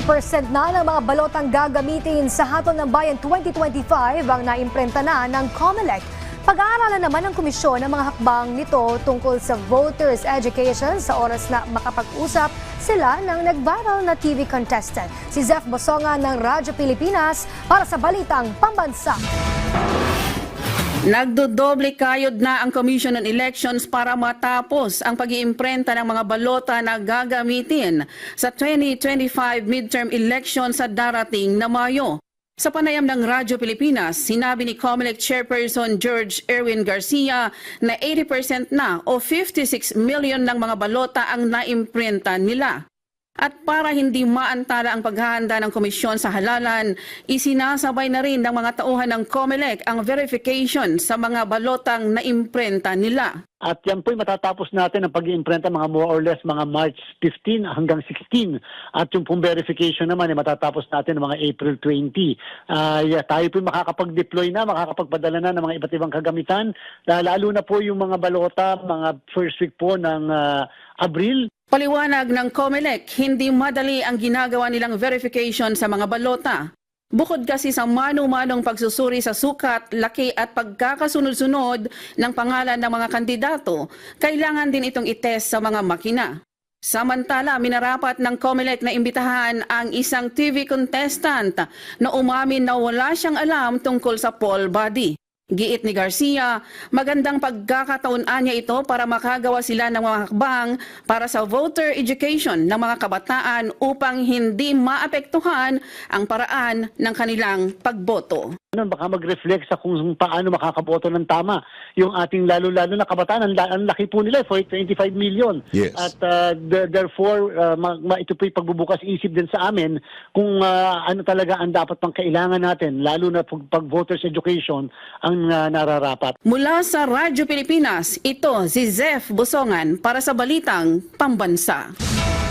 80% na ng mga balotang gagamitin sa Hatol ng Bayan 2025 ang naimprenta na ng COMELEC. Pag-aaralan naman ng komisyon ang mga hakbang nito tungkol sa voters education sa oras na makapag-usap sila ng nag-viral na TV contestant. Si Zef Bosongan ng Radyo Pilipinas para sa Balitang Pambansa. Nagdodoble kayod na ang Commission on Elections para matapos ang pag-iimprenta ng mga balota na gagamitin sa 2025 midterm election sa darating na Mayo. Sa panayam ng Radyo Pilipinas, sinabi ni COMELEC Chairperson George Erwin Garcia na 80% na o 56 million ng mga balota ang naimprenta nila. At para hindi maantala ang paghahanda ng komisyon sa halalan, isinasabay na rin ng mga tauhan ng COMELEC ang verification sa mga balotang naimprenta nila. At yan po'y matatapos natin ang pag-iimprenta mga more or less mga March 15 hanggang 16. At yung pong verification naman ay matatapos natin mga April 20. Tayo po'y makakapag-deploy na, makakapagpadala na ng mga iba't ibang kagamitan. Lalo na po yung mga balota, mga first week po ng Abril. Paliwanag ng COMELEC, hindi madali ang ginagawa nilang verification sa mga balota. Bukod kasi sa mano-manong pagsusuri sa sukat, laki at pagkakasunod-sunod ng pangalan ng mga kandidato, kailangan din itong itest sa mga makina. Samantala, minarapat ng COMELEC na imbitahan ang isang TV contestant na umamin na wala siyang alam tungkol sa poll body. Giit ni Garcia, magandang pagkakataon niya ito para makagawa sila ng mga hakbang para sa voter education ng mga kabataan upang hindi maapektuhan ang paraan ng kanilang pagboto. Baka mag-reflect sa kung paano makakaboto ng tama yung ating lalo-lalo na kabataan. Ang laki po nila, 25 million. Yes. At therefore, ito po'y pagbubukas isip din sa amin kung ano talaga ang dapat pang kailangan natin, lalo na pag voters education ang nararapat. Mula sa Radyo Pilipinas, ito si Zef Bosongan para sa Balitang Pambansa.